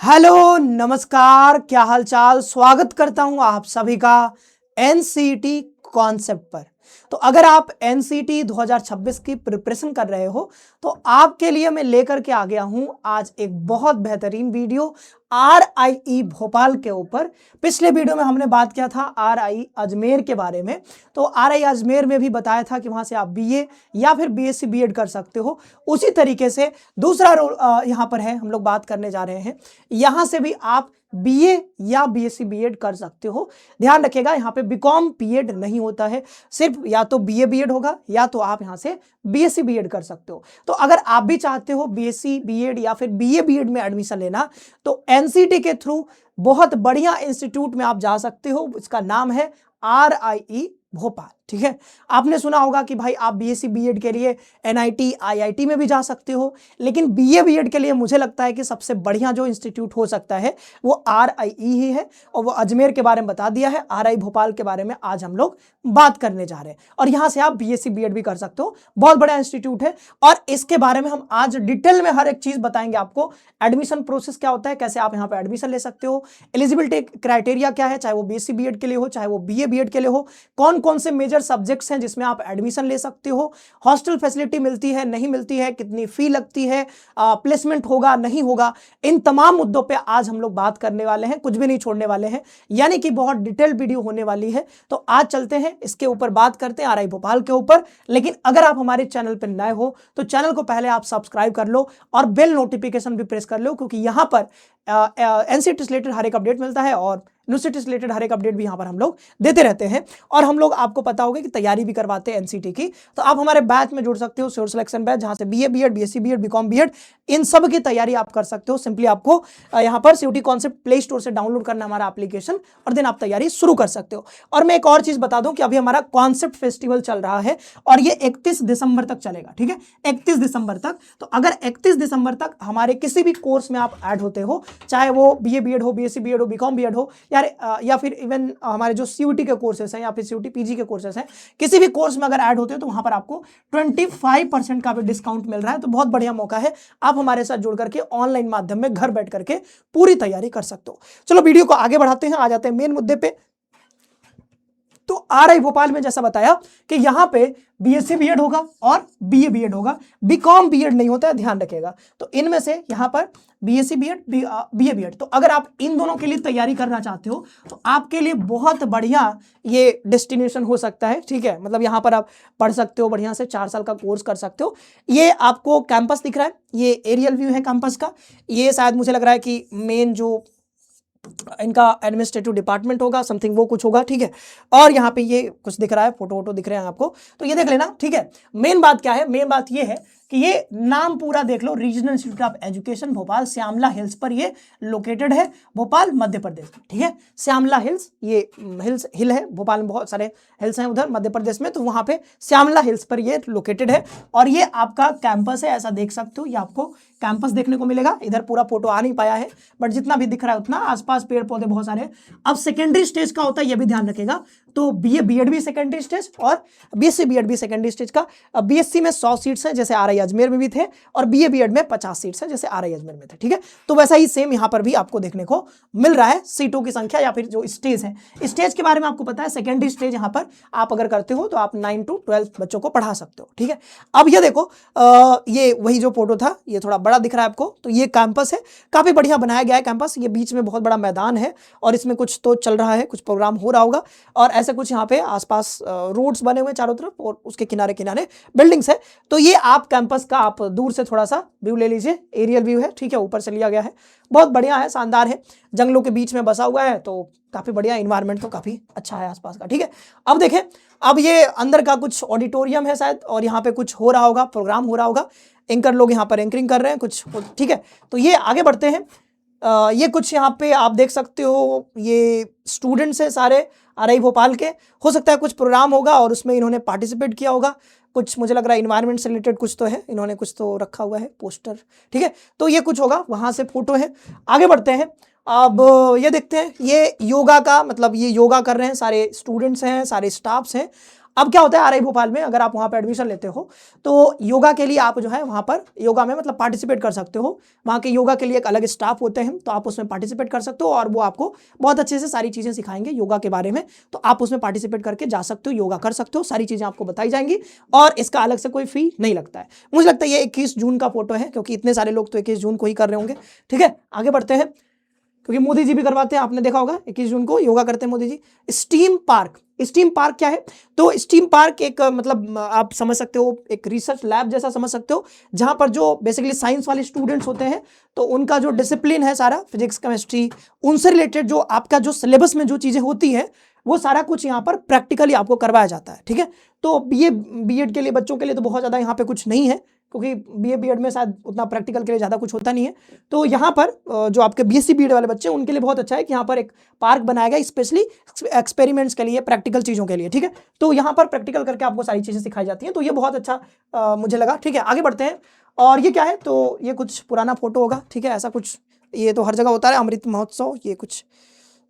Hello नमस्कार, क्या हालचाल। स्वागत करता हूं आप सभी का एनसीईटी कॉन्सेप्ट पर। तो अगर आप एनसीईटी 2026 की प्रिपरेशन कर रहे हो तो आपके लिए मैं लेकर के आ गया हूं आज एक बहुत बेहतरीन वीडियो आरआईई भोपाल के ऊपर। पिछले वीडियो में हमने बात किया था आरआई अजमेर के बारे में। तो आरआई अजमेर में भी बताया था कि वहां से आप बीए या फिर बीएससी बीएड कर सकते हो। उसी तरीके से दूसरा रोल यहां पर है, हम लोग बात करने जा रहे हैं। यहां से भी आप बीए या बीएससी बीएड कर सकते हो। ध्यान रखिएगा, यहाँ पे बीकॉम बीएड नहीं होता है, सिर्फ या तो बीए बीएड होगा या तो आप यहाँ से बीएससी बीएड कर सकते हो। तो अगर आप भी चाहते हो बीएससी बीएड या फिर बीए बीएड में एडमिशन लेना तो एनसीईटी के थ्रू बहुत बढ़िया इंस्टीट्यूट में आप जा सकते हो। इसका नाम है आरआईई भोपाल। ठीक है, आपने सुना होगा कि भाई आप बीएससी बीएड के लिए एनआईटी आईआईटी में भी जा सकते हो, लेकिन बीए बीएड के लिए मुझे लगता है कि सबसे बढ़िया जो इंस्टीट्यूट हो सकता है वो आरआईई ही है। और वो अजमेर के बारे में बता दिया है, आरआई भोपाल के बारे में आज हम लोग बात करने जा रहे हैं। और यहां से आप बीएससी बीएड भी कर सकते हो, बहुत बड़ा इंस्टीट्यूट है और इसके बारे में हम आज डिटेल में हर एक चीज बताएंगे आपको। एडमिशन प्रोसेस क्या होता है, कैसे आप यहाँ पे एडमिशन ले सकते हो, एलिजिबिलिटी क्राइटेरिया क्या है, चाहे वो बीएससी बीएड के लिए हो चाहे वो बीए बीएड के लिए हो, कौन कौन से मेजर सब्जेक्ट्स हैं जिसमें आप एडमिशन ले सकते हो, हॉस्टल फैसिलिटी मिलती है नहीं मिलती है, कितनी फी लगती है, प्लेसमेंट होगा नहीं होगा, इन तमाम मुद्दों पे आज हम लोग बात करने वाले हैं, कुछ भी नहीं छोड़ने वाले हैं, यानी कि बहुत डिटेल्ड वीडियो होने वाली है। तो आज चलते हैं इसके ऊपर बात करते हैं आरआई भोपाल के ऊपर। लेकिन अगर आप हमारे चैनल पर नए हो तो चैनल को पहले आप सब्सक्राइब कर लो और बेल नोटिफिकेशन भी प्रेस कर लो, क्योंकि यहां पर एनसीईटी से रिलेटेड हर एक अपडेट मिलता है और यूनिवर्सिटी से रिलेटेड हर एक अपडेट भी यहाँ पर हम लोग देते रहते हैं। और हम लोग आपको पता होगा कि तैयारी भी करवाते हैं एनसीईटी की। तो आप हमारे बैच में जुड़ सकते हो, श्योर सिलेक्शन बैच, जहाँ से BA BEd BSc BEd BCom BEd इन सब की तैयारी आप कर सकते हो। सिंपली आपको यहाँ पर सीयूटी कॉन्सेप्ट प्ले स्टोर से डाउनलोड करना हमारा एप्लीकेशन और देन आप तैयारी शुरू कर सकते हो। और मैं एक और चीज बता दूं कि अभी हमारा कॉन्सेप्ट फेस्टिवल चल रहा है और ये 31 दिसंबर तक चलेगा। ठीक है, 31 दिसंबर तक। तो अगर 31 दिसंबर तक हमारे किसी भी कोर्स में आप ऐड होते हो, चाहे वो बीए बीएड हो, बीएससी बीएड हो, बीकॉम बीएड हो, या फिर इवन हमारे जो सीयूटी के कोर्सेस हैं या फिर सीयूटी पीजी के कोर्सेस हैं, किसी भी कोर्स में अगर ऐड होते हो तो वहां पर आपको 25% का भी डिस्काउंट मिल रहा है। तो बहुत बढ़िया मौका है, आप हमारे साथ जुड़ करके ऑनलाइन माध्यम में घर बैठ करके पूरी तैयारी कर सकते हो। चलो वीडियो को आगे बढ़ाते हैं, आ जाते हैं मेन मुद्दे पे। तो आरआई भोपाल में जैसा बताया कि यहाँ पे बीएससी बीएड होगा और बीए बीएड होगा, बीकॉम बीएड नहीं होता है, ध्यान रखिएगा। तो इनमें से यहाँ पर बीएससी बीएड बीए बीएड, तो अगर आप इन दोनों के लिए तैयारी करना चाहते हो तो आपके लिए बहुत बढ़िया ये डेस्टिनेशन हो सकता है। ठीक है, मतलब यहाँ पर आप पढ़ सकते हो, बढ़िया से 4 साल का कोर्स कर सकते हो। ये आपको कैंपस दिख रहा है, ये एरियल व्यू है कैंपस का। ये शायद मुझे लग रहा है कि मेन जो इनका एडमिनिस्ट्रेटिव डिपार्टमेंट होगा, समथिंग वो कुछ होगा। ठीक है, और यहाँ पे ये कुछ दिख रहा है, फोटो वोटो दिख रहे हैं आपको, तो ये देख लेना। ठीक है, मेन बात क्या है, मेन बात ये है कि ये नाम पूरा देख लो, regional institute of education Bhopal, Shyamla hills पर ये लोकेटेड है, भोपाल मध्य प्रदेश में। ठीक है, श्यामला हिल्स, ये हिल है, भोपाल में बहुत सारे हिल्स हैं उधर मध्य प्रदेश में, तो वहां पे श्यामला हिल्स पर ये लोकेटेड है। और ये आपका कैंपस है, ऐसा देख सकते हो, ये आपको कैंपस देखने को मिलेगा। इधर पूरा फोटो आ नहीं पाया है, बट जितना भी दिख रहा है उतना, आसपास पेड़ पौधे बहुत सारे। अब सेकेंडरी स्टेज का होता है, ये भी ध्यान रखेगा। तो बीए बीएड भी सेकेंडरी स्टेज और बीएससी बीएड भी सेकेंडरी स्टेज का। बीएससी में 100 सीट्स हैं जैसे आरआई अजमेर में भी थे, और बीए बीएड में 50 सीट्स हैं जैसे आरआई अजमेर में थे। ठीक है, तो वैसा ही सेम यहाँ पर भी आपको देखने को मिल रहा है, सीटों की संख्या या फिर जो स्टेज है। स्टेज के बारे में आपको पता है, सेकेंडरी स्टेज यहाँ पर आप अगर करते हो तो आप 9 to 12 बच्चों को पढ़ा सकते हो। ठीक है, अब ये देखो, ये वही जो फोटो था, ये थोड़ा बड़ा दिख रहा है आपको, तो ये कैंपस है, काफी बढ़िया बनाया गया है कैंपस। ये बीच में बहुत बड़ा मैदान है और इसमें कुछ तो चल रहा है, कुछ प्रोग्राम हो रहा होगा। और ऐसे कुछ यहाँ पे आसपास रोड्स बने हुए चारों तरफ और उसके किनारे किनारे बिल्डिंग्स है। तो ये आप कैंपस का आप दूर से थोड़ा सा व्यू ले लीजिए, एरियल व्यू है। ठीक है, ऊपर से लिया गया है, बहुत बढ़िया है, शानदार है, जंगलों के बीच में बसा हुआ है, तो काफी बढ़िया इन्वायरमेंट, तो काफी अच्छा है आसपास का। ठीक है, अब देखें, अब ये अंदर का कुछ ऑडिटोरियम है शायद, और यहाँ पे कुछ हो रहा होगा, प्रोग्राम हो रहा होगा, एंकर लोग यहाँ पर एंकरिंग कर रहे हैं कुछ। ठीक है, तो ये आगे बढ़ते हैं। ये कुछ यहाँ पे आप देख सकते हो, ये स्टूडेंट्स हैं सारे आरआई भोपाल के, हो सकता है कुछ प्रोग्राम होगा और उसमें इन्होंने पार्टिसिपेट किया होगा। कुछ मुझे लग रहा है इन्वायरमेंट से रिलेटेड कुछ तो है, इन्होंने कुछ तो रखा हुआ है पोस्टर। ठीक है, तो ये कुछ होगा, वहां से फोटो है। आगे बढ़ते हैं, अब ये देखते हैं, ये योगा का, मतलब ये योगा कर रहे हैं, सारे स्टूडेंट्स हैं, सारे स्टाफ्स हैं। अब क्या होता है RI भोपाल में अगर आप वहाँ पर एडमिशन लेते हो तो योगा के लिए आप जो है वहाँ पर योगा में मतलब पार्टिसिपेट कर सकते हो। वहाँ के योगा के लिए एक अलग स्टाफ होते हैं, तो आप उसमें पार्टिसिपेट कर सकते हो और वो आपको बहुत अच्छे से सारी चीज़ें सिखाएंगे योगा के बारे में। तो आप उसमें पार्टिसिपेट करके जा सकते हो, योगा कर सकते हो, सारी चीज़ें आपको बताई जाएंगी और इसका अलग से कोई फी नहीं लगता है। मुझे लगता है ये 21 जून का फोटो है, क्योंकि इतने सारे लोग तो 21 जून को ही कर रहे होंगे। ठीक है, आगे बढ़ते हैं, क्योंकि मोदी जी भी करवाते हैं, आपने देखा होगा 21 जून को योगा करते हैं Modi ji. Steam park, steam park क्या है? तो स्टीम पार्क एक मतलब आप समझ सकते हो एक रिसर्च लैब जैसा समझ सकते हो, जहां पर जो बेसिकली साइंस वाले स्टूडेंट्स होते हैं तो उनका जो डिसिप्लिन है सारा फिजिक्स केमिस्ट्री उनसे रिलेटेड जो आपका जो सिलेबस में जो चीज़ें होती हैं वो सारा कुछ यहाँ पर प्रैक्टिकली आपको करवाया जाता है। ठीक है, तो बीएड के लिए बच्चों के लिए तो बहुत ज़्यादा यहाँ पे कुछ नहीं है, क्योंकि बीएड में शायद उतना प्रैक्टिकल के लिए ज़्यादा कुछ होता नहीं है। तो यहाँ पर जो आपके बीएससी बीएड वाले बच्चे हैं उनके लिए बहुत अच्छा है कि यहाँ पर एक पार्क बनाया गया स्पेशली एक्सपेरिमेंट्स के लिए, प्रैक्टिकल चीज़ों के लिए। ठीक है, तो यहाँ पर प्रैक्टिकल करके आपको सारी चीज़ें सिखाई जाती हैं, तो ये बहुत अच्छा मुझे लगा। ठीक है, आगे बढ़ते हैं। और ये क्या है? तो ये कुछ पुराना फोटो होगा। ठीक है, ऐसा कुछ, ये तो हर जगह होता है अमृत महोत्सव, ये कुछ,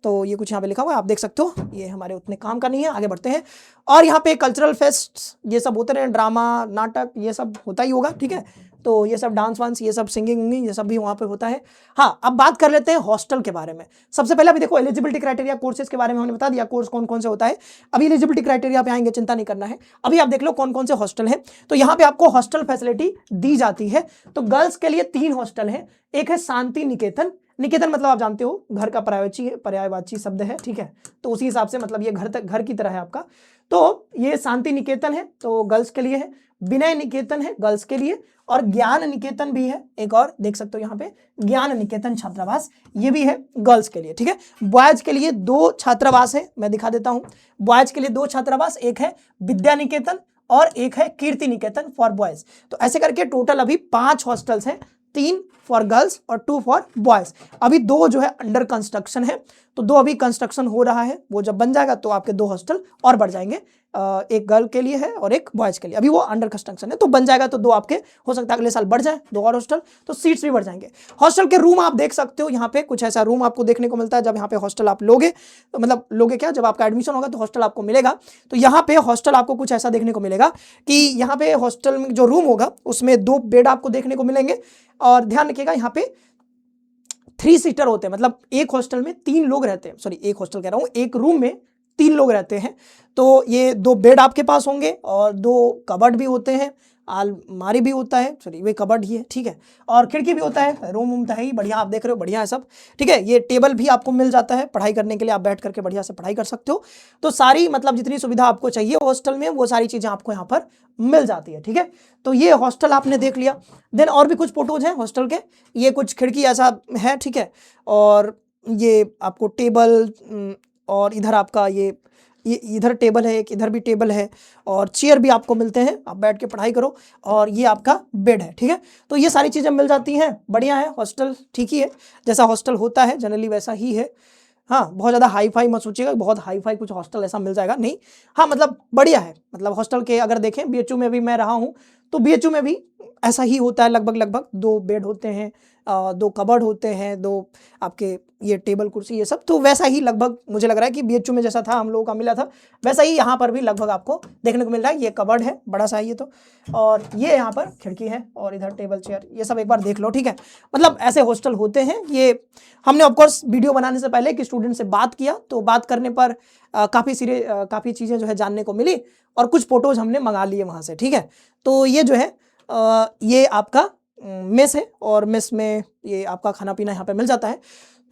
तो ये कुछ यहाँ पे लिखा हुआ है, आप देख सकते हो। ये हमारे उतने काम का नहीं है, आगे बढ़ते हैं। और यहाँ पे कल्चरल फेस्ट ये सब होते रहे, ड्रामा नाटक ये सब होता ही होगा। ठीक है, तो ये सब डांस वांस ये सब सिंगिंग ये सब भी वहाँ पे होता है। हाँ, अब बात कर लेते हैं हॉस्टल के बारे में। सबसे पहले अभी देखो एलिजिबिलिटी क्राइटेरिया कोर्सेज के बारे में हमने बता दिया, कोर्स कौन कौन से होता है। अभी एलिजिबिलिटी क्राइटेरिया पे आएंगे, चिंता नहीं करना है। अभी आप देख लो कौन कौन से हॉस्टल है। तो यहाँ पे आपको हॉस्टल फैसिलिटी दी जाती है। तो गर्ल्स के लिए 3 हॉस्टल है। एक है शांति निकेतन, निकेतन मतलब आप जानते हो घर का पर्यायवाची शब्द है। ठीक है, तो उसी हिसाब से मतलब ये घर की तरह है आपका। तो ये शांति निकेतन है तो गर्ल्स के लिए है, विनय निकेतन है गर्ल्स के लिए, और ज्ञान निकेतन भी है एक और, देख सकते हो यहाँ पे ज्ञान निकेतन छात्रावास, ये भी है गर्ल्स के लिए। ठीक है, बॉयज के लिए 2 छात्रावास है, मैं दिखा देता हूँ। बॉयज के लिए 2 छात्रावास, एक है विद्या निकेतन और एक है कीर्ति निकेतन फॉर बॉयज। तो ऐसे करके टोटल अभी 5 हॉस्टल्स हैं, 3 फॉर गर्ल्स और 2 फॉर बॉयज। अभी 2 जो है अंडर कंस्ट्रक्शन है, तो 2 अभी कंस्ट्रक्शन हो रहा है, वो जब बन जाएगा तो आपके 2 हॉस्टल और बढ़ जाएंगे। एक गर्ल के लिए है और एक बॉयज के लिए, अभी वो अंडर कंस्ट्रक्शन है, तो बन जाएगा तो 2 आपके हो सकता है अगले साल बढ़ जाए, 2 और हॉस्टल, तो सीट्स भी बढ़ जाएंगे। हॉस्टल के रूम आप देख सकते हो, यहाँ पे कुछ ऐसा रूम आपको देखने को मिलता है। जब यहाँ पे हॉस्टल आप लोगे, तो मतलब लोगे क्या, जब आपका एडमिशन होगा तो हॉस्टल आपको मिलेगा। तो यहाँ पे हॉस्टल आपको कुछ ऐसा देखने को मिलेगा कि यहाँ पे हॉस्टल में जो रूम होगा उसमें 2 बेड आपको देखने को मिलेंगे। और ध्यान रखिएगा यहाँ पे 3 सीटर होते हैं, मतलब एक हॉस्टल में 3 लोग रहते हैं, सॉरी एक हॉस्टल कह रहा हूँ, एक रूम में 3 लोग रहते हैं। तो ये 2 बेड आपके पास होंगे और 2 कबर्ड भी होते हैं, अलमारी भी होता है, सॉरी वे कबर्ड ही है। ठीक है, और खिड़की भी होता है, रूम तो है ही बढ़िया, आप देख रहे हो बढ़िया है सब। ठीक है, ये टेबल भी आपको मिल जाता है पढ़ाई करने के लिए, आप बैठ करके बढ़िया से पढ़ाई कर सकते हो। तो सारी मतलब जितनी सुविधा आपको चाहिए हॉस्टल में वो सारी चीज़ें आपको यहाँ पर मिल जाती है। ठीक है, तो ये हॉस्टल आपने देख लिया। देन और भी कुछ फोटोज हैं हॉस्टल के, ये कुछ खिड़की ऐसा है। ठीक है, और ये आपको टेबल और इधर आपका ये इधर टेबल है, एक इधर भी टेबल है और चेयर भी आपको मिलते हैं, आप बैठ के पढ़ाई करो। और ये आपका बेड है। ठीक है, तो ये सारी चीज़ें मिल जाती हैं, बढ़िया है हॉस्टल, ठीक ही है, जैसा हॉस्टल होता है जनरली वैसा ही है। हाँ, बहुत ज़्यादा हाई फाई मत सोचिएगा, बहुत हाई फाई कुछ हॉस्टल ऐसा मिल जाएगा नहीं। हाँ, मतलब बढ़िया है, मतलब हॉस्टल के अगर देखें बीएचयू में भी मैं रहा हूँ तो बीएचयू में भी ऐसा ही होता है, लगभग 2 बेड होते हैं, 2 कबर्ड होते हैं, 2 आपके ये टेबल कुर्सी ये सब, तो वैसा ही लगभग मुझे लग रहा है कि बीएचयू में जैसा था हम लोगों का मिला था वैसा ही यहाँ पर भी लगभग आपको देखने को मिल रहा है। ये कबर्ड है बड़ा सा ये तो, और ये यहाँ पर खिड़की है और इधर टेबल चेयर, ये सब एक बार देख लो। ठीक है, मतलब ऐसे हॉस्टल होते हैं। ये हमने ऑफकोर्स वीडियो बनाने से पहले एक स्टूडेंट से बात किया, तो बात करने पर काफ़ी चीज़ें जो है जानने को मिली और कुछ फोटोज़ हमने मंगा लिए वहाँ से। ठीक है, तो ये जो है ये आपका मेस है और मेस में ये आपका खाना पीना यहाँ पे मिल जाता है।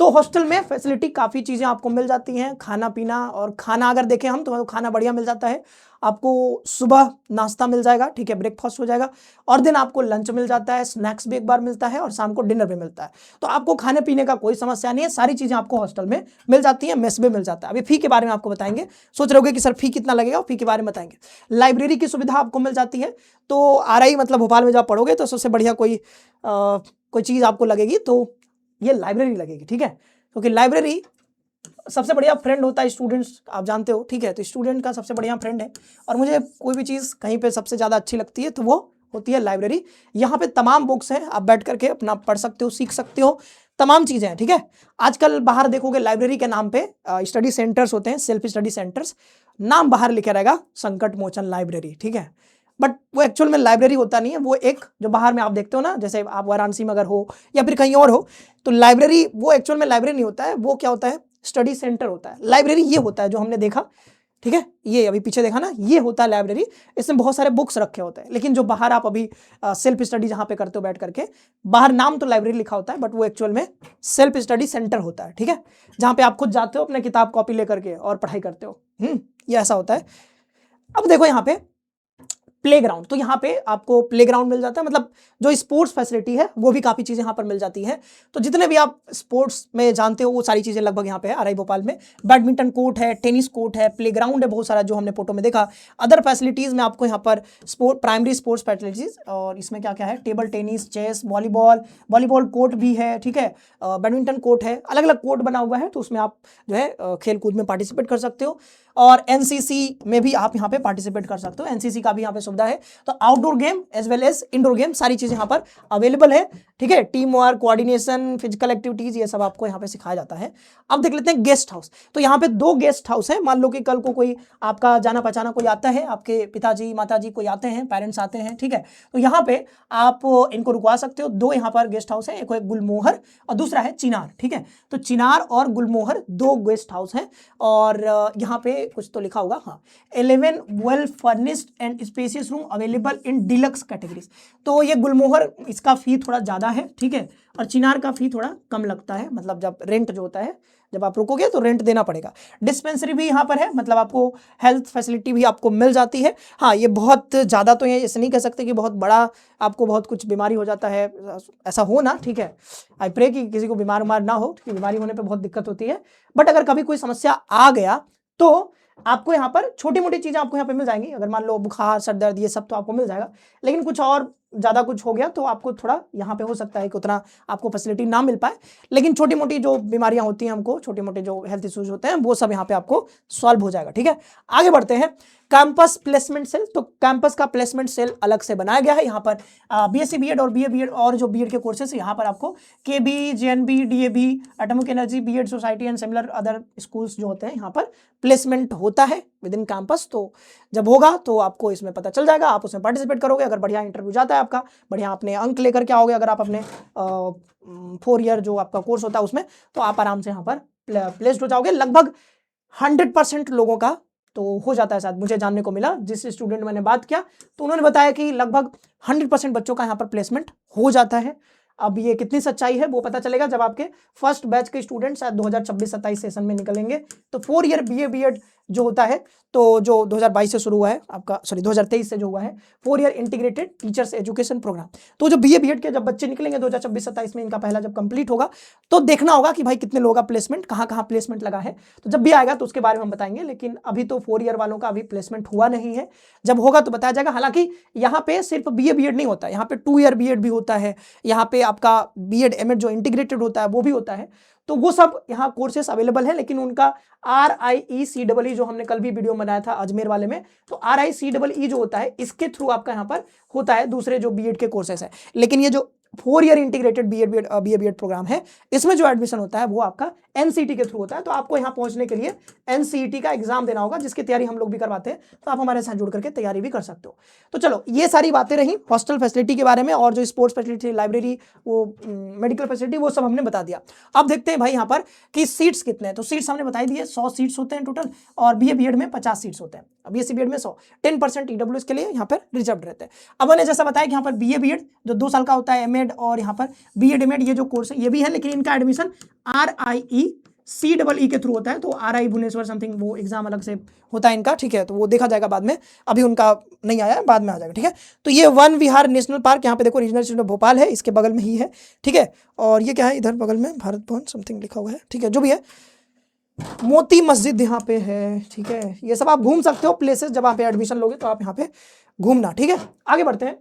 तो हॉस्टल में फैसिलिटी काफ़ी चीज़ें आपको मिल जाती हैं, खाना पीना, और खाना अगर देखें हम तो खाना बढ़िया मिल जाता है आपको। सुबह नाश्ता मिल जाएगा, ठीक है, ब्रेकफास्ट हो जाएगा, और दिन आपको लंच मिल जाता है, स्नैक्स भी एक बार मिलता है और शाम को डिनर भी मिलता है। तो आपको खाने पीने का कोई समस्या नहीं है, सारी चीज़ें आपको हॉस्टल में मिल जाती हैं, मेस में मिल जाता है। अभी फ़ी के बारे में आपको बताएंगे, सोच रहे होगे कि सर फ़ी कितना लगेगा, फ़ी के बारे में बताएंगे। लाइब्रेरी की सुविधा आपको मिल जाती है, तो RI मतलब भोपाल में जब पढ़ोगे तो सबसे बढ़िया कोई चीज़ आपको लगेगी तो ये लाइब्रेरी लगेगी। ठीक है, क्योंकि लाइब्रेरी सबसे बढ़िया फ्रेंड होता है स्टूडेंट्स, आप जानते हो। ठीक है, तो स्टूडेंट का सबसे बढ़िया फ्रेंड है, और मुझे कोई भी चीज़ कहीं पे सबसे ज़्यादा अच्छी लगती है तो वो होती है लाइब्रेरी। यहाँ पे तमाम बुक्स हैं, आप बैठ करके अपना पढ़ सकते हो, सीख सकते हो, तमाम चीजें हैं, ठीक है। आजकल बाहर देखोगे लाइब्रेरी के नाम पे स्टडी सेंटर्स होते हैं, सेल्फ स्टडी सेंटर्स, नाम बाहर लिखा रहेगा संकट मोचन लाइब्रेरी, ठीक है, बट वो एक्चुअल में लाइब्रेरी होता नहीं है। वो एक जो बाहर में आप देखते हो ना, जैसे आप वाराणसी में अगर हो या फिर कहीं और हो, तो लाइब्रेरी वो एक्चुअल में लाइब्रेरी नहीं होता है, वो क्या होता है, स्टडी सेंटर होता है। लाइब्रेरी ये होता है जो हमने देखा, ठीक है, ये अभी पीछे देखा ना, ये होता है लाइब्रेरी, इसमें बहुत सारे बुक्स रखे होते हैं। लेकिन जो बाहर आप अभी सेल्फ स्टडी जहां पे करते हो बैठ करके, बाहर नाम तो लाइब्रेरी लिखा होता है, बट वो एक्चुअल में सेल्फ स्टडी सेंटर होता है, ठीक है, जहां पे आप खुद जाते हो अपने किताब कॉपी लेकर के और पढ़ाई करते हो। ये ऐसा होता है। अब देखो यहाँ पे प्लेग्राउंड, तो यहाँ पे आपको प्लेग्राउंड मिल जाता है, मतलब जो स्पोर्ट्स फैसिलिटी है वो भी काफी चीजें यहाँ पर मिल जाती हैं। तो जितने भी आप स्पोर्ट्स में जानते हो वो सारी चीजें लगभग यहाँ पे है। आरआई भोपाल में बैडमिंटन कोर्ट है, टेनिस कोर्ट है, प्लेग्राउंड है बहुत सारा जो हमने फोटो में देखा। अदर फैसिलिटीज में आपको यहाँ पर प्राइमरी स्पोर्ट्स फैसिलिटीज, और इसमें क्या क्या है, table tennis, chess, volleyball court भी है, ठीक है, बैडमिंटन कोर्ट है, अलग अलग कोर्ट बना हुआ है, तो उसमें आप जो है खेल कूद में पार्टिसिपेट कर सकते हो। और एनसीसी में भी आप यहाँ पे पार्टिसिपेट कर सकते हो, एनसीसी का भी यहाँ पे सुविधा है। तो outdoor game as well as indoor game सारी चीजें यहाँ पर अवेलेबल है, ठीक है। Team work, coordination, physical activities, ये सब आपको यहाँ पे सिखाया जाता है। अब देख लेते हैं गेस्ट हाउस। तो यहाँ पे 2 गेस्ट हाउस है। मान लो कि कल को कोई आपका जाना पहचाना कोई आता है, आपके पिताजी माताजी कोई आते हैं, पेरेंट्स आते हैं, ठीक है, तो यहाँ पे आप इनको रुकवा सकते हो। 2 यहाँ पर गेस्ट हाउस है, एक है गुलमोहर और दूसरा है चिनार, ठीक है। तो चिनार और गुलमोहर 2 गेस्ट हाउस हैं। और यहाँ पे कुछ तो लिखा होगा, हाँ, 11 well furnished and spacious room available in deluxe categories. तो ये गुलमोहर, इसका फी थोड़ा ज्यादा है, ठीक है, और चिनार का फी थोड़ा कम लगता है, मतलब जब रेंट जो होता है, जब आप रुकोगे तो रेंट देना पड़ेगा। डिस्पेंसरी भी यहाँ पर है, मतलब आपको हेल्थ फैसिलिटी भी आपको मिल जाती है। हाँ, ये बहुत ज़्यादा तो ये ऐसे नहीं कह सकते कि बहुत बड़ा आपको बहुत कुछ बीमारी हो जाता है, ऐसा हो ना, ठीक है। आई प्रे कि किसी को बीमार ना हो, क्योंकि बीमारी होने पे बहुत दिक्कत होती है। बट अगर कभी कोई समस्या आ गया तो आपको यहाँ पर छोटी मोटी चीज़ें आपको यहाँ पे मिल जाएंगी। अगर मान लो बुखार, सर दर्द, ये सब तो आपको मिल जाएगा। लेकिन कुछ और ज़्यादा कुछ हो गया तो आपको थोड़ा यहाँ पे हो सकता है कि उतना आपको फैसिलिटी ना मिल पाए। लेकिन छोटी मोटी जो बीमारियां होती हैं, हमको छोटे मोटे जो हेल्थ इश्यूज होते हैं, वो सब यहाँ पे आपको सॉल्व हो जाएगा, ठीक है। आगे बढ़ते हैं। कैंपस प्लेसमेंट सेल, तो कैंपस का प्लेसमेंट सेल अलग से बनाया गया है। यहाँ पर बीएससी बीएड और बीए बीएड और जो बीएड के कोर्सेस है, यहाँ पर आपको KB, JNB, DAB, atomic energy, BEd society and similar other schools जो होते हैं, यहाँ पर प्लेसमेंट होता है विद इन कैंपस। तो जब होगा तो आपको इसमें पता चल जाएगा, आप उसमें पार्टिसिपेट करोगे। अगर बढ़िया इंटरव्यू जाता है आपका, बढ़िया अपने अंक लेकर के आओगे, अगर आप अपने 4 ईयर जो आपका कोर्स होता है उसमें, तो आप आराम से यहाँ पर प्लेस्ड हो जाओगे। लगभग 100% लोगों का तो हो जाता है, शायद मुझे जानने को मिला, जिस स्टूडेंट मैंने बात किया तो उन्होंने बताया कि लगभग 100% बच्चों का यहाँ पर प्लेसमेंट हो जाता है। अब ये कितनी सच्चाई है वो पता चलेगा जब आपके फर्स्ट बैच के स्टूडेंट शायद 2026-27 सेशन में निकलेंगे। तो 4 ईयर बीए बीएड जो होता है, तो जो 2022 से शुरू हुआ है आपका, सॉरी 2023 से जो हुआ है, 4 year integrated teachers education programme. तो जो बीए बीएड के जब बच्चे निकलेंगे 2026-27 में, इनका पहला जब कंप्लीट होगा, तो देखना होगा कि भाई कितने लोगों का प्लेसमेंट, कहाँ कहाँ प्लेसमेंट लगा है। तो जब भी आएगा तो उसके बारे में हम बताएंगे। लेकिन अभी तो 4 ईयर वालों का अभी प्लेसमेंट हुआ नहीं है, जब होगा तो बताया जाएगा। हालांकि यहाँ पे सिर्फ बीए बीएड नहीं होता, यहाँ पे 2 ईयर बीएड भी होता है, यहाँ पे आपका बीएड एमएड जो इंटीग्रेटेड होता है वो भी होता है। तो वो सब यहाँ कोर्सेस अवेलेबल है। लेकिन उनका RIECEE जो हमने कल भी वीडियो बनाया था अजमेर वाले में, तो RICEE जो होता है, इसके थ्रू आपका यहाँ पर होता है दूसरे जो बीएड के कोर्सेस है। लेकिन ये जो 4 ईयर इंटीग्रेटेड बीएड प्रोग्राम है, इसमें जो एडमिशन होता है वो आपका एनसीटी के थ्रू होता है। तो आपको यहाँ पहुंचने के लिए एनसीटी का एग्जाम देना होगा, जिसकी तैयारी हम लोग भी करवाते हैं। तो आप हमारे साथ जुड़ करके तैयारी भी कर सकते हो। तो चलो, ये सारी बातें रही हॉस्टल फैसिलिटी के बारे में, और जो स्पोर्ट्स फैसिलिटी, लाइब्रेरी, वो मेडिकल फैसिलिटी, वो सब हमने बता दिया। अब देखते हैं भाई यहाँ पर कि सीट्स कितने हैं। तो सीट्स हमने बताई दिए, 100 सीट्स होते हैं टोटल, और बीए बीएड में 50 सीट्स होते हैं। बीएससी बीएड में 100, 10% ईडब्ल्यूएस के लिए यहाँ पर रिजर्व रहते हैं। अब मैंने जैसा बताया कि यहाँ पर बीए बीएड जो 2 साल का होता है, एमएड और यहाँ पर बीएड एमएड, ये जो कोर्स है ये भी है, लेकिन इनका एडमिशन RIECEE के थ्रू होता है। तो RI भुवनेश्वर समथिंग वो एग्जाम अलग से होता है इनका, ठीक है। तो वो देखा जाएगा बाद में, अभी उनका नहीं आया है, बाद में आ जाएगा, ठीक है। तो ये वन विहार नेशनल पार्क, यहाँ पे देखो रीजनल इंस्टीट्यूट भोपाल है, इसके बगल में ही है, ठीक है। और ये क्या है, इधर बगल में भारत भवन समथिंग लिखा हुआ है, ठीक है, जो भी है। मोती मस्जिद यहाँ पे है, ठीक है। ये सब आप घूम सकते हो प्लेसेस, जब आप एडमिशन लोगे तो आप यहाँ पे घूमना, ठीक है। आगे बढ़ते हैं।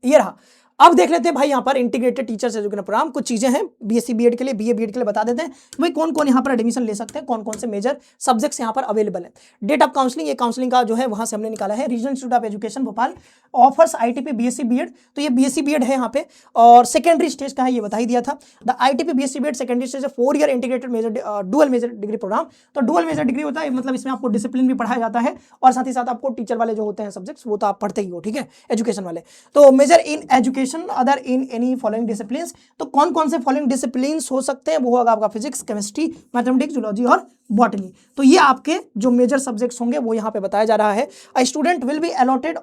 ये रहा, अब देख लेते हैं भाई यहाँ पर इंटीग्रेटेड टीचर्स एजुकेशन प्रोग्राम, कुछ चीजें हैं बीएससी बीएड के लिए, बीए बीएड के लिए बता देते हैं भाई कौन कौन यहाँ पर एडमिशन ले सकते हैं, कौन कौन से मेजर सब्जेक्ट्स यहाँ पर अवेलेबल है। डेट ऑफ काउंसलिंग, ये काउंसलिंग का जो है वहां से हमने निकाला है। Regional institute of education Bhopal offers ITP BSc BEd, तो ये बीएससी बीएड है यहाँ पे। और सेकेंडरी स्टेज का है ये बता ही दिया था। The ITP BSc BEd secondary stage 4 year integrated major dual major degree programme. तो डुअल मेजर डिग्री होता है मतलब इसमें आपको डिसिप्लिन भी पढ़ाया जाता है और साथ ही साथ आपको टीचर वाले जो होते हैं सब्जेक्ट्स वो तो आप पढ़ते ही हो, ठीक है, एजुकेशन वाले। तो major in education other in any following disciplines, तो कौन कौन से फॉलोइंग डिसिप्लिन्स हो सकते हैं, वो होगा आपका फिजिक्स, केमिस्ट्री, मैथमेटिक्स, जूलॉजी और बॉटनी। तो ये आपके जो मेजर सब्जेक्ट्स होंगे वो यहाँ पे बताया जा रहा है। A student will be allotted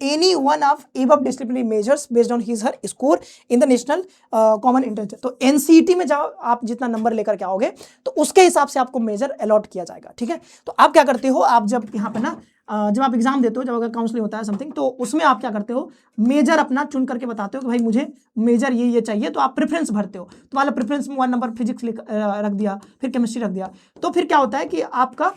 any one of above disciplinary measures based on his her score in the national common entrance. तो एनसीईटी में जाओ आप जितना नंबर लेकर के आओगे तो उसके हिसाब से आपको मेजर अलॉट किया जाएगा, ठीक है। तो आप क्या करते हो, आप जब यहाँ पे ना जब आप एग्जाम देते हो, जब अगर काउंसलिंग होता है समथिंग, तो उसमें आप क्या करते हो, मेजर अपना चुन करके बताते हो कि भाई मुझे मेजर ये चाहिए, तो आप प्रेफरेंस भरते हो। तो वाला प्रेफरेंस में 1 नंबर फिजिक्स रख दिया, फिर केमिस्ट्री रख दिया। तो फिर क्या होता है कि आपका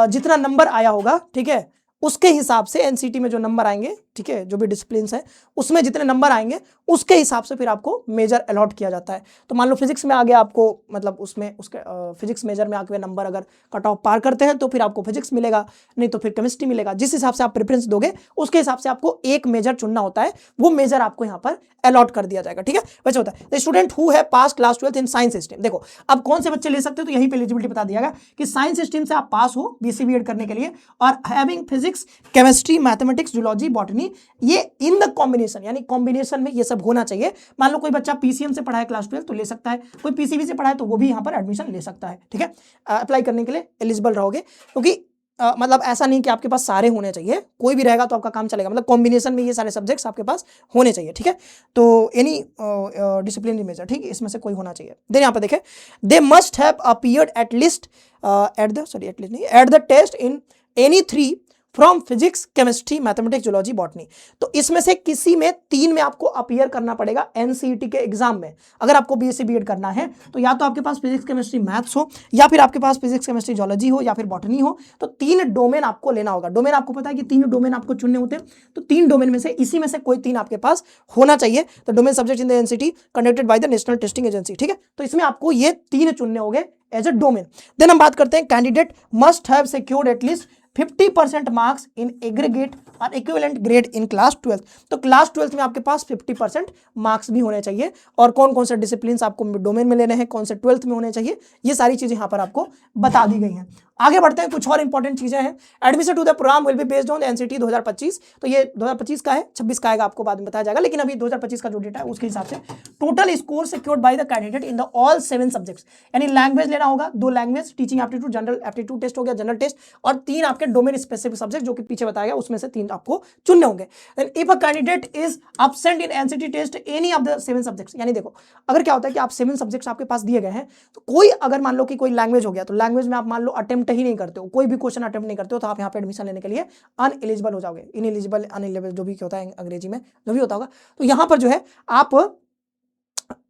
जितना नंबर आया होगा, ठीक है, उसके हिसाब से एनसीटी में जो नंबर आएंगे, ठीक है, जो भी डिसिप्लिन्स है उसमें जितने नंबर आएंगे उसके हिसाब से फिर आपको मेजर अलॉट किया जाता है। तो मान लो फिजिक्स में आ गया आपको, मतलब उसमें उसके फिजिक्स मेजर में आके नंबर अगर कट ऑफ पार करते हैं तो फिर आपको फिजिक्स मिलेगा, नहीं तो फिर केमिस्ट्री मिलेगा। जिस हिसाब से आप प्रेफरेंस दोगे उसके हिसाब से आपको एक मेजर चुनना होता है, वो मेजर आपको यहाँ पर अलॉट कर दिया जाएगा, ठीक है। वैसे होता है स्टूडेंट हु है pass class 12th in science stream. देखो अब कौन से बच्चे ले सकते हो, तो यहीं पे एलिजिबिलिटी बता दिया गया कि साइंस स्ट्रीम से आप पास हो बीएससी बीएड करने के लिए, और having physics, chemistry, mathematics, zoology, botany, ये इन द कॉम्बिनेशन, यानी कॉम्बिनेशन में ये सब होना चाहिए। मान लो कोई बच्चा पीसीएम से पढ़ा है क्लास 12 तो ले सकता है, कोई पीसीबी से पढ़ा है तो वो भी यहाँ पर एडमिशन ले सकता है, ठीक है। अप्लाई करने के लिए एलिजिबल रहोगे, क्योंकि मतलब ऐसा नहीं कि आपके पास सारे होने चाहिए, कोई भी रहेगा तो आपका काम चलेगा, मतलब कॉम्बिनेशन में ये सारे सब्जेक्ट्स आपके पास होने चाहिए, ठीक है। तो एनी डिसिप्लिनरी मेजर, ठीक है, इसमें से कोई होना चाहिए। देन यहाँ पे देखें, they must have appeared at least at the test in any 3 from physics, chemistry, mathematics, zoology, botany. तो इसमें से किसी में 3 में आपको अपीयर करना पड़ेगा एनसीईटी के एग्जाम में। अगर आपको बीएससी बीएड करना है तो या तो आपके पास फिजिक्स, केमिस्ट्री, मैथ्स हो, या फिर आपके पास फिजिक्स, केमिस्ट्री, जूलॉजी हो, या फिर बॉटनी हो। तो 3 डोमेन आपको लेना होगा। डोमेन आपको पता है कि 3 डोमेन आपको चुनने होते हैं, तो 3 डोमेन में से इसी में से कोई 3 आपके पास होना चाहिए। तो domain subject in the NCET conducted by the national testing agency, ठीक है। तो इसमें आपको ये 3 चुनने होंगे एज ए डोमेन। देन हम बात करते हैं candidate must have secured at least 50% marks in aggregate और equivalent grade in class 12th। तो क्लास 12th में आपके पास 50% मार्क्स भी होने चाहिए, और कौन कौन से डिसिप्लिन आपको डोमेन में लेने हैं, कौन से 12th में होने चाहिए, ये सारी चीजें यहाँ पर आपको बता दी गई हैं। आगे बढ़ते हैं, कुछ और इंपॉर्टेंट चीजें हैं। Admission to the programme will be based on NCT 2025। तो ये 2025 का है, 26 का आएगा आपको बाद में बताया जाएगा, लेकिन अभी 2025 का जो डेटा है उसके हिसाब से total score secured by the candidate in the all 7 subjects. यानी लैंग्वेज लेना होगा, 2 language, teaching aptitude, general aptitude test हो गया, जनरल टेस्ट, और 3 आपके डोमेन स्पेसिफिक सब्जेक्ट जो कि पीछे बताया गया, उसमें से 3 आपको चुनने होंगे। Then if a candidate is absent in NCT test any of the 7 subjects, यानी देखो अगर क्या होता है कि आप 7 सब्जेक्ट्स आपके पास दिए गए हैं, तो कोई अगर मान लो कि कोई लैंग्वेज हो गया, तो लैंग्वेज में आप मान लो अटेम्प्ट ही नहीं करते हो, कोई भी क्वेश्चन अटेम्प्ट नहीं करते हो, तो आप यहाँ पे एडमिशन लेने के लिए अनएलिजिबल हो जाओगे। इनएलिजिबल, अनएलिजिबल जो भी होता है अंग्रेजी में, जो भी होता होगा, तो यहाँ पर जो है आप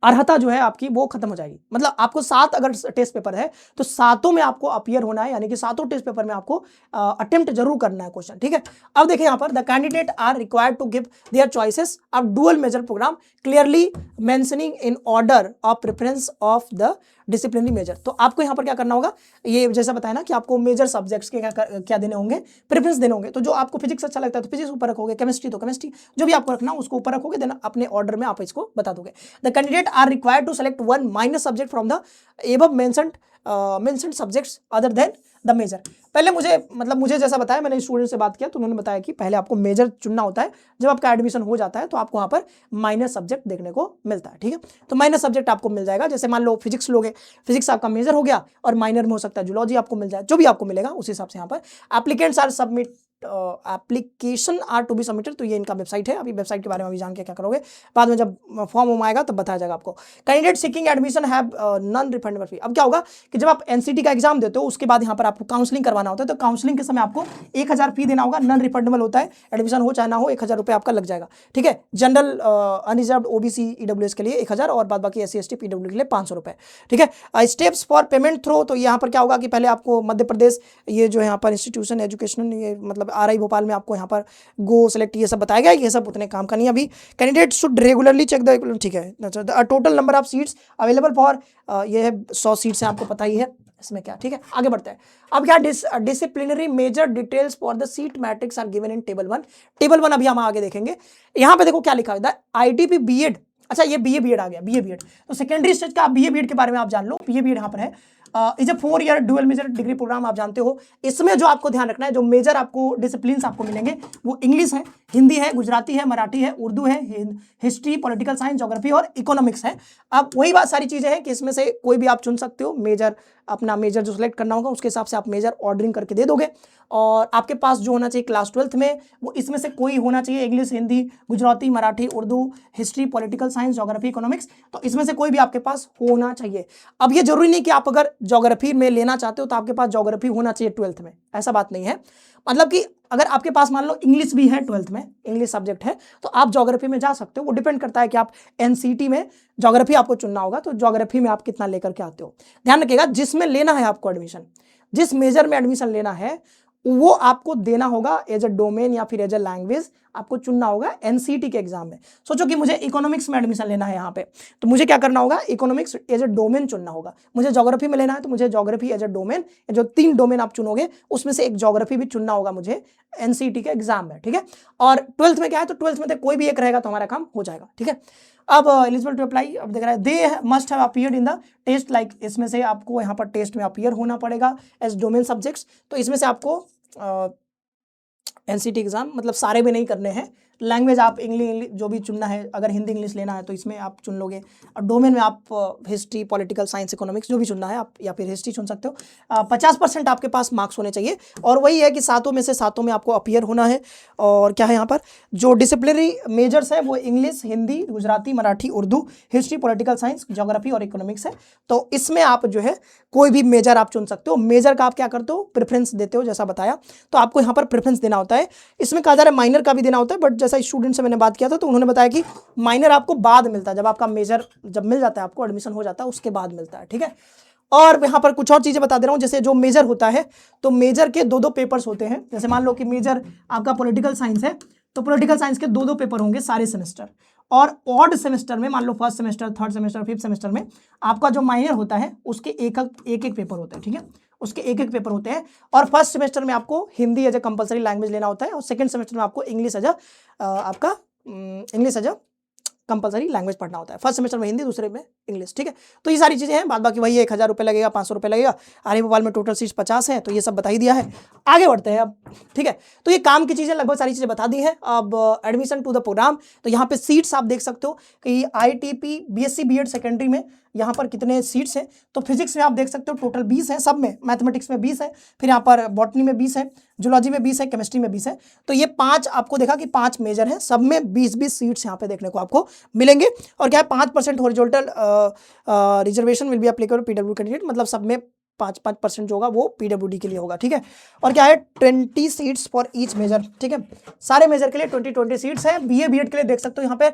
अर्हता जो है आपकी वो खत्म हो जाएगी। मतलब आपको 7 अगर टेस्ट पेपर है तो 7 में आपको अपीयर होना है, यानी कि 7 टेस्ट पेपर में आपको अटेम्प्ट जरूर करना है क्वेश्चन, ठीक है। अब देखिए यहाँ पर the candidate are required to give their choices of dual major programme clearly mentioning in order of preference of the disciplinary major. तो आपको यहाँ पर क्या करना होगा, ये जैसा बताया ना कि आपको मेजर सब्जेक्ट्स के क्या देने होंगे, प्रेफरेंस देने होंगे। तो जो आपको फिजिक्स अच्छा लगता है तो फिजिक्स ऊपर रखोगे, केमिस्ट्री तो केमिस्ट्री, जो भी आपको रखना उसको ऊपर रखोगे, देन अपने ऑर्डर में आप इसको बता दोगे। The candidate are required to select 1 minor subject from the above mentioned subjects other than the major. पहले मुझे जैसा बताया, मैंने स्टूडेंट से बात किया तो उन्होंने बताया कि पहले आपको मेजर चुनना होता है, जब आपका एडमिशन हो जाता है तो आपको वहाँ पर माइनर सब्जेक्ट देखने को मिलता है, ठीक है। तो माइनर सब्जेक्ट आपको मिल जाएगा, जैसे मान लो फिजिक्स लोगे, फिजिक्स आपका मेजर हो गया और माइनर में हो सकता है जूलॉजी आपको मिल जाए, जो भी आपको मिलेगा उस हिसाब से यहाँ पर applicants are submit application are to be submitted. तो ये इनका वेबसाइट है, अभी वेबसाइट के बारे में अभी जान के क्या करोगे, बाद में जब फॉर्म आएगा तब बताया जाएगा आपको। Candidate seeking admission have non refundable fee. अब क्या होगा कि जब आप एनसीटी का एग्जाम देते हो उसके बाद यहाँ पर आपको काउंसलिंग करवाना होता है, तो काउंसलिंग के समय आपको 1000 फी देना होगा, नॉन रिफंडेबल होता है, एडमिशन हो चाहे ना हो 1000 रुपये आपका लग जाएगा, ठीक है। जनरल अनरिजर्व्ड ओबीसी ईडब्ल्यूएस के लिए 1000 और बाद बाकी एससी एसटी पीडब्ल्यू के लिए 500 रुपये, ठीक है। स्टेप्स फॉर पेमेंट थ्रो, तो यहाँ पर क्या होगा कि पहले आपको मध्य प्रदेश ये जो है यहाँ पर इंस्टीट्यूशन एजुकेशनल, ये मतलब RI भोपाल में आपको यहाँ पर गो सेलेक्ट ये सब बताया गया, ये सब उतने काम का नहीं अभी। Candidate should regularly check the, ठीक है। Total number of seats available for, ये है 100 सीट्स हैं, आपको पता ही है इसमें क्या, ठीक है। आगे बढ़ते हैं। अब क्या disciplinary major details for the seat matrix are given in table 1। Table 1 अभी हम आगे देखेंगे। यहाँ पे देखो क्या लिखा है, ITP बीएड, अच्छा ये BA बीएड आ गया, BA बीएड, तो सेकेंडरी स्टेज का BA बीएड के बारे में आप जान लो। BA बीएड यहाँ पर है, is a 4 year dual major degree programme, आप जानते हो। इसमें जो आपको ध्यान रखना है, जो मेजर आपको डिसिप्लिन्स आपको मिलेंगे वो इंग्लिश है, हिंदी है, गुजराती है, मराठी है, उर्दू है, हिस्ट्री, पॉलिटिकल साइंस, ज्योग्राफी और इकोनॉमिक्स है। अब वही बात सारी चीजें हैं कि इसमें से कोई भी आप चुन सकते हो, मेजर अपना मेजर जो सिलेक्ट करना होगा उसके हिसाब से आप मेजर ऑर्डरिंग करके दे दोगे। और आपके पास जो होना चाहिए क्लास 12th में वो इसमें से कोई होना चाहिए, English, Hindi, Gujarati, Marathi, Urdu, history, political science, geography, economics, तो इसमें से कोई भी आपके पास होना चाहिए। अब ये जरूरी नहीं कि आप अगर ज्योग्राफी में लेना चाहते हो तो आपके पास ज्योग्राफी होना चाहिए 12th में, ऐसा बात नहीं है। मतलब कि अगर आपके पास मान लो इंग्लिश भी है 12th में, इंग्लिश सब्जेक्ट है, तो आप ज्योग्राफी में जा सकते हो। वो डिपेंड करता है कि आप एनसीटी में ज्योग्राफी आपको चुनना होगा, तो ज्योग्राफी में आप कितना लेकर के आते हो। ध्यान रखिएगा, जिसमें लेना है आपको एडमिशन, जिस मेजर में एडमिशन लेना है वो आपको देना होगा एज अ डोमेन या फिर एज अ लैंग्वेज, आपको चुनना होगा एनसीटी के एग्जाम में। सोचो कि मुझे इकोनॉमिक्स में एडमिशन लेना है यहाँ पे, तो मुझे क्या करना होगा, इकोनॉमिक्स एज अ डोमेन चुनना होगा। मुझे ज्योग्राफी में लेना है तो मुझे ज्योग्राफी एज अ डोमेन, जो 3 डोमेन आप चुनोगे उसमें से एक ज्योग्राफी भी चुनना होगा मुझे एनसीटी के एग्जाम में, ठीक है। और 12th में क्या है, तो 12th में तो कोई भी एक रहेगा तो हमारा काम हो जाएगा, ठीक है। अब एलिजिबल टू अप्लाई, अब देख रहा है they must have appeared in the test, like इसमें से आपको यहाँ पर टेस्ट में अपीयर होना पड़ेगा एज डोमेन सब्जेक्ट्स। तो इसमें से आपको एनसीटी एग्जाम मतलब सारे में नहीं करने हैं। लैंग्वेज आप इंग्लिश जो भी चुनना है, अगर हिंदी इंग्लिश लेना है तो इसमें आप चुन लोगे, और डोमेन में आप हिस्ट्री, पॉलिटिकल साइंस, इकोनॉमिक्स जो भी चुनना है आप, या फिर हिस्ट्री चुन सकते हो। 50% आपके पास मार्क्स होने चाहिए, और वही है कि 7 में से 7 में आपको अपीयर होना है। और क्या है यहाँ पर जो डिसिप्लिनरी मेजर्स है वो English, Hindi, Gujarati, Marathi, Urdu, history, political science, geography और इकोनॉमिक्स है। तो इसमें आप जो है कोई भी मेजर आप चुन सकते हो। मेजर का आप क्या करते हो, प्रेफरेंस देते हो, जैसा बताया, तो आपको यहाँ पर प्रेफरेंस देना होता है। इसमें कहा जा रहा है माइनर का भी देना होता है, बट जैसा स्टूडेंट से मैंने बात किया था तो उन्होंने बताया कि माइनर आपको बाद मिलता है, जब आपका मेजर जब मिल जाता है, आपको एडमिशन हो जाता है उसके बाद मिलता है, ठीक है। और यहाँ पर कुछ और चीजें बता दे रहा हूँ, जैसे जो मेजर होता है तो मेजर के 2-2 पेपर्स होते हैं। जैसे मान लो कि मेजर आपका पॉलिटिकल साइंस है, तो पॉलिटिकल साइंस के 2-2 पेपर होंगे सारे सेमेस्टर। और ऑड सेमेस्टर में मान लो first semester, third semester, fifth semester में आपका जो माइनर होता है उसके एक एक पेपर होते हैं, ठीक है, उसके एक एक पेपर होते हैं। और फर्स्ट सेमेस्टर में आपको Hindi as a compulsory language लेना होता है, और सेकंड सेमेस्टर में आपको English as a compulsory language पढ़ना होता है। फर्स्ट सेमेस्टर में हिंदी, दूसरे में इंग्लिश, ठीक है। तो ये सारी चीजें हैं, बाद बाकी वही 1000 रुपये लगेगा, 500 रुपये लगेगा। RI भोपाल में टोटल सीट्स 50 हैं, तो ये सब बता ही दिया है। आगे बढ़ते हैं अब, ठीक है। तो ये काम की चीजें लगभग सारी चीजें बता दी हैं। अब एडमिशन टू द प्रोग्राम, तो यहाँ पे सीट्स आप देख सकते हो कि ITP BSc BEd सेकेंडरी में यहाँ पर कितने सीट्स हैं। तो फिजिक्स में आप देख सकते हो टोटल 20 है सब में, मैथमेटिक्स में 20 है, फिर यहाँ पर बॉटनी में 20 है, जूलॉजी में 20 है, केमिस्ट्री में 20 है। तो ये 5 आपको देखा कि 5 मेजर हैं, सब में 20-20 सीट्स यहाँ पे देखने को आपको मिलेंगे। और क्या है 5% horizontal reservation will be applicable PW candidate, मतलब सब में 5% जो होगा वो PWD के लिए होगा, ठीक है। और क्या है 20 सीट्स फॉर ईच मेजर, ठीक है, सारे मेजर के लिए 20 सीट्स है। BA BEd के लिए देख सकते हो यहाँ पे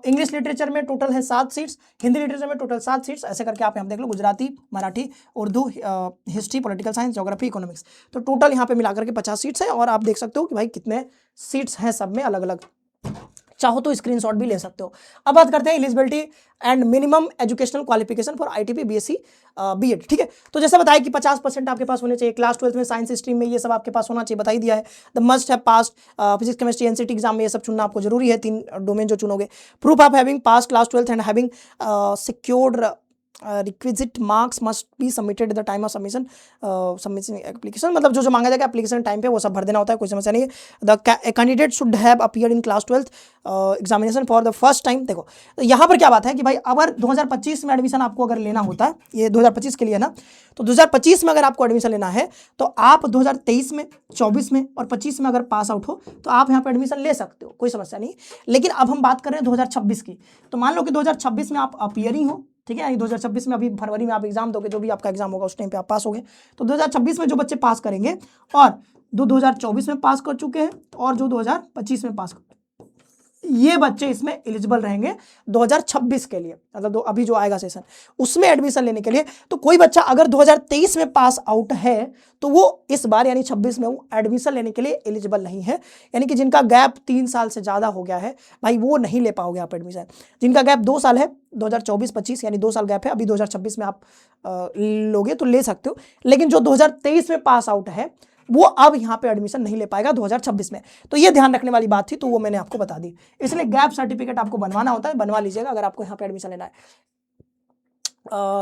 इंग्लिश लिटरेचर में टोटल है 7 सीट्स, हिंदी लिटरेचर में टोटल 7 सीट्स, ऐसे करके आप यहाँ देख लो, Gujarati, Marathi, Urdu, history, political science, geography, economics, तो टोटल यहाँ पे मिलाकर के 50 सीट्स है। और आप देख सकते हो कि भाई कितने सीट्स हैं सब में अलग अलग, चाहो तो स्क्रीनशॉट भी ले सकते हो। अब बात करते हैं eligibility and minimum educational qualification for ITP BSc BEd, ठीक है। तो जैसे बताया कि 50% आपके पास होने चाहिए, क्लास 12th में साइंस स्ट्रीम में ये सब आपके पास होना चाहिए, बता ही दिया है। The must have passed physics, chemistry, NCT exam में ये सब चुनना आपको जरूरी है, 3 डोमेन जो चुनोगे। Proof of having pass class 12th and having secured requisite marks must be submitted at the time of submission application, मतलब जो मांगा जाएगा एप्लीकेशन टाइम पे वो सब भर देना होता है, कोई समस्या नहीं है। The candidate should have appeared in class 12th examination for the first time. देखो तो यहाँ पर क्या बात है कि भाई अगर 2025 में एडमिशन आपको अगर लेना होता है, ये 2025 के लिए ना, तो 2025 में अगर आपको एडमिशन लेना है तो आप 2023 में, 24 में और 25 में अगर पास आउट हो तो आप यहाँ पर एडमिशन ले सकते हो, कोई समस्या नहीं। लेकिन अब हम बात कर रहे हैं 2026 की, तो मान लो कि 2026 में आप अपीयरिंग हो, ठीक है, यानी 2026 में अभी फरवरी में आप एग्जाम दोगे, जो भी आपका एग्जाम होगा उस टाइम पे आप पास हो गए, तो 2026 में जो बच्चे पास करेंगे और जो 2024 में पास कर चुके हैं और जो 2025 में पास कर, ये बच्चे इसमें एलिजिबल रहेंगे 2026 के लिए, मतलब अभी जो आएगा सेशन उसमें एडमिशन लेने के लिए। तो कोई बच्चा अगर 2023 में पास आउट है तो वो इस बार यानी 26 में वो एडमिशन लेने के लिए एलिजिबल नहीं है, यानी कि जिनका गैप 3 साल से ज़्यादा हो गया है भाई वो नहीं ले पाओगे आप एडमिशन। जिनका गैप 2 साल है 2024-25 यानी 2 साल गैप है, अभी 2026 में आप लोगे तो ले सकते हो, लेकिन जो 2023 में पास आउट है वो अब यहाँ पे एडमिशन नहीं ले पाएगा 2026 में। तो ये ध्यान रखने वाली बात थी, तो वो मैंने आपको बता दी। इसलिए गैप सर्टिफिकेट आपको बनवाना होता है, बनवा लीजिएगा अगर आपको यहाँ पे एडमिशन लेना है।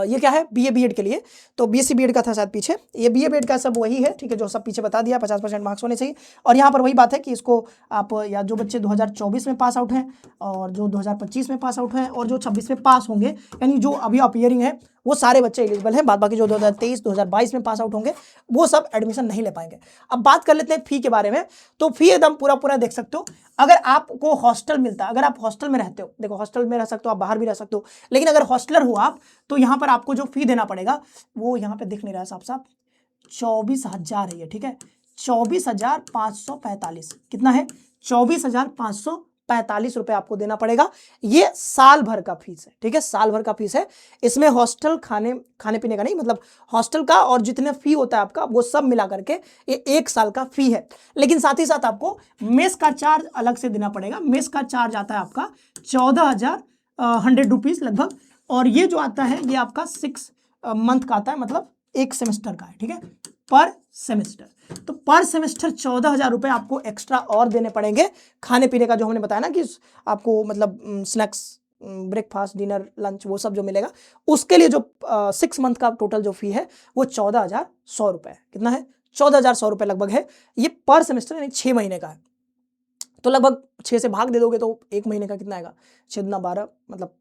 ये क्या है, बीए बीएड के लिए, तो बीएससी बीएड का था शायद पीछे, ये बीए बीएड का सब वही है, ठीक है, जो सब पीछे बता दिया, 50% मार्क्स होने चाहिए। और यहाँ पर वही बात है कि इसको आप या जो बच्चे 2024 में पास आउट हैं और जो 2025 में पास आउट हैं और जो 26 में पास होंगे, यानी जो अभी अपीयरिंग है वो सारे बच्चे एलिजिबल हैं। बाद बाकी जो 2023 2022 में पास आउट होंगे वो सब एडमिशन नहीं ले पाएंगे। अब बात कर लेते हैं फी के बारे में, तो फी एकदम पूरा देख सकते हो। अगर आपको हॉस्टल मिलता है, अगर आप हॉस्टल में रहते हो, देखो हॉस्टल में रह सकते हो, आप बाहर भी रह सकते हो, लेकिन अगर हॉस्टलर हो आप तो यहाँ पर आपको जो फी देना पड़ेगा वो यहाँ पे दिख नहीं रहा है साफ साफ, 24,000 है ये, ठीक है, 24,545। कितना है, 24,545 रुपए आपको देना पड़ेगा। ये साल भर का फीस है, ठीक है, साल भर का फीस है। इसमें हॉस्टल खाने पीने का नहीं, मतलब हॉस्टल का और जितने फी होता है आपका वो सब मिला करके ये 1 साल का फी है। लेकिन साथ ही साथ आपको मेस का चार्ज अलग से देना पड़ेगा। मेस का चार्ज आता है आपका 14,100 रुपीज लगभग, और ये जो आता है ये आपका 6 मंथ का आता है, मतलब 1 सेमेस्टर का है, ठीक है, पर सेमेस्टर। तो पर सेमेस्टर 14,000 रुपये आपको एक्स्ट्रा और देने पड़ेंगे। खाने पीने का जो हमने बताया ना कि आपको मतलब स्नैक्स, ब्रेकफास्ट, डिनर, लंच, वो सब जो मिलेगा, उसके लिए जो 6 मंथ का टोटल जो फी है वो 14,100 रुपये। कितना है, 14,100 रुपये लगभग है। ये पर सेमेस्टर यानी 6 महीने का है, तो लगभग 6 से भाग दे दोगे तो 1 महीने का कितना आएगा, 6 दूना 12, मतलब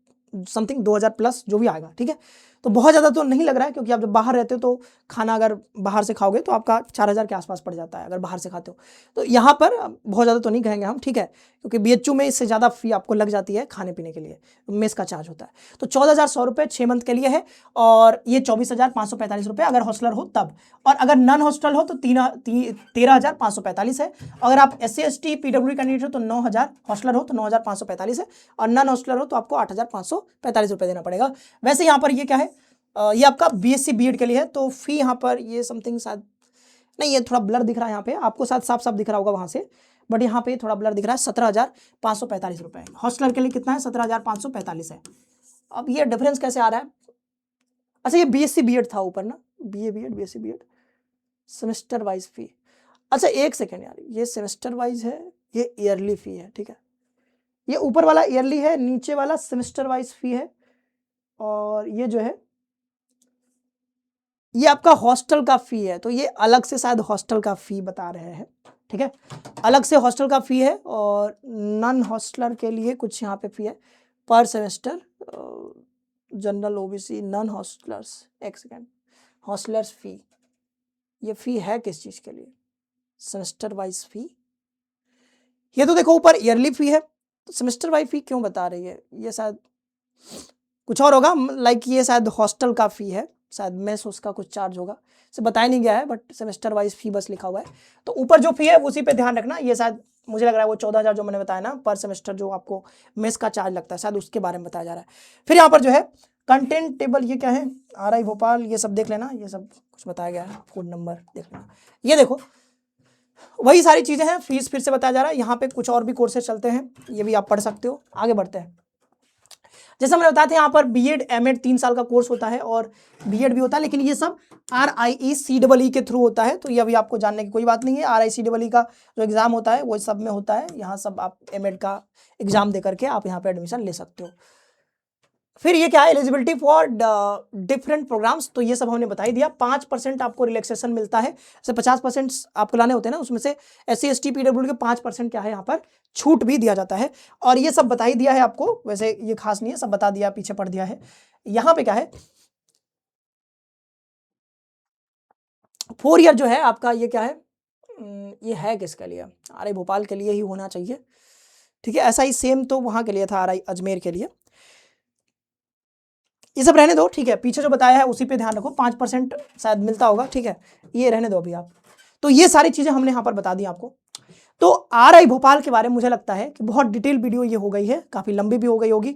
समथिंग 2,000 प्लस जो भी आएगा, ठीक है। तो बहुत ज़्यादा तो नहीं लग रहा है, क्योंकि आप जब बाहर रहते हो तो खाना अगर बाहर से खाओगे तो आपका 4,000 के आसपास पड़ जाता है अगर बाहर से खाते हो। तो यहाँ पर बहुत ज़्यादा तो नहीं कहेंगे हम, ठीक है, क्योंकि बीएचयू में इससे ज़्यादा फी आपको लग जाती है खाने पीने के लिए, मेस का चार्ज होता है। तो 14,100 रुपये 6 मंथ के लिए है, और ये 24,545 रुपये अगर हॉस्टलर हो तब, और अगर नॉन हॉस्टल हो तो 13,545 है। अगर आप SC ST PWD कैंडिडेट हो तो 9,000, हॉस्टलर हो तो 9,545 है, और नॉन हॉस्टलर हो तो आपको 8,545 रुपये देना पड़ेगा। वैसे यहाँ पर ये क्या है, ये आपका BSc BEd के लिए है, तो फी यहाँ पर ये समथिंग शायद नहीं, ये थोड़ा ब्लर दिख रहा है, यहाँ पे आपको शायद साफ साफ दिख रहा होगा वहाँ से, बट यहाँ पे थोड़ा ब्लर दिख रहा है। 17,545 रुपये हॉस्टलर के लिए कितना है, 17,545 है। अब ये डिफरेंस कैसे आ रहा है, अच्छा ये BSc BEd था ऊपर ना, BA BEd BSc BEd semester wise fee. अच्छा एक सेकेंड यार, ये सेमेस्टर वाइज है, ये ईयरली फी है, ठीक है, ये ऊपर वाला ईयरली है, नीचे वाला सेमेस्टर वाइज फी है, और ये जो है ये आपका हॉस्टल का फी है। तो ये अलग से शायद हॉस्टल का फी बता रहे हैं, ठीक है, अलग से हॉस्टल का फी है, और नॉन हॉस्टलर के लिए कुछ यहाँ पे फी है पर semester, general OBC non hostellers, एक सेकेंड, हॉस्टलर्स फी, ये फी है किस चीज़ के लिए, सेमेस्टर वाइज फी, ये तो देखो ऊपर ईयरली फी है, तो सेमेस्टर वाइज फी क्यों बता रही है, ये शायद कुछ और होगा, लाइक ये शायद हॉस्टल का फी है, शायद मेस उसका कुछ चार्ज होगा, इसे बताया नहीं गया है, बट सेमेस्टर वाइज फी बस लिखा हुआ है। तो ऊपर जो फी है उसी पे ध्यान रखना, ये शायद मुझे लग रहा है वो 14,000 जो मैंने बताया ना पर सेमेस्टर, जो आपको मेस का चार्ज लगता है, शायद उसके बारे में बताया जा रहा है। फिर यहाँ पर जो है कंटेंट टेबल, ये क्या है, RI भोपाल, ये सब देख लेना, ये सब कुछ बताया गया है, फोन नंबर देख लेना, ये देखो वही सारी चीज़ें हैं। फीस फिर से बताया जा रहा है। यहाँ पे कुछ और भी कोर्सेज चलते हैं, ये भी आप पढ़ सकते हो। आगे बढ़ते हैं, जैसा मैंने बताया था यहाँ पर BEd MAd 3 साल का कोर्स होता है और BEd भी होता है, लेकिन ये सब RIE-CEE के थ्रू होता है, तो ये अभी आपको जानने की कोई बात नहीं है। RIE-CEE का जो एग्जाम होता है वो सब में होता है, यहाँ सब आप MAd का एग्जाम दे करके आप यहाँ पे एडमिशन ले सकते हो। फिर ये क्या है, एलिजिबिलिटी फॉर डिफरेंट प्रोग्राम्स, तो ये सब हमने बता ही दिया। 5% आपको रिलैक्सेशन मिलता है, जैसे 50% आपको लाने होते हैं ना, उसमें से SC ST PWD के 5% क्या है यहाँ पर छूट भी दिया जाता है, और ये सब बता ही दिया है आपको, वैसे ये खास नहीं है, सब बता दिया, पीछे पढ़ दिया है। यहाँ पे क्या है, 4 ईयर जो है आपका, ये क्या है, ये है किसके लिए, RI भोपाल के लिए ही होना चाहिए, ठीक है, ऐसा ही सेम तो वहाँ के लिए था RI अजमेर के लिए। ये सब रहने दो, ठीक है, पीछे जो बताया है उसी पे ध्यान रखो, 5% शायद मिलता होगा, ठीक है, ये रहने दो अभी आप। तो ये सारी चीजें हमने यहाँ पर बता दी आपको। तो आरआई भोपाल के बारे में मुझे लगता है कि बहुत डिटेल वीडियो ये हो गई है, काफी लंबी भी हो गई होगी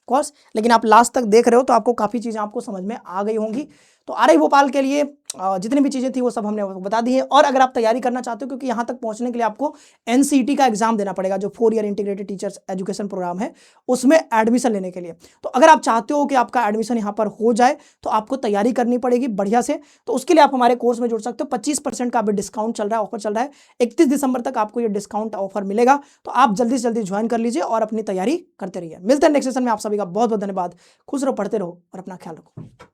कोर्स, लेकिन आप लास्ट तक देख रहे हो तो आपको काफी चीजें आपको समझ में आ गई होंगी। तो आरआई भोपाल के लिए जितनी भी चीजें थी वो सब हमने बता दी है। और अगर आप तैयारी करना चाहते हो, क्योंकि यहाँ तक पहुंचने के लिए आपको एनसीईटी का एग्जाम देना पड़ेगा, जो 4 year integrated teachers education programme है, उसमें एडमिशन लेने के लिए। तो अगर आप चाहते हो कि आपका एडमिशन यहाँ पर हो जाए तो आपको तैयारी करनी पड़ेगी बढ़िया से। तो उसके लिए आप हमारे कोर्स में जुड़ सकते हो। 25% का अभी डिस्काउंट चल रहा है, ऑफर चल रहा है, 31 दिसंबर तक आपको ये डिस्काउंट ऑफर मिलेगा। तो आप जल्दी से जल्दी ज्वाइन कर लीजिए और अपनी तैयारी करते रहिए। मिलते हैं नेक्स्ट सेशन में। आप सभी का बहुत बहुत धन्यवाद। खुश रहो, पढ़ते रहो और अपना ख्याल रखो।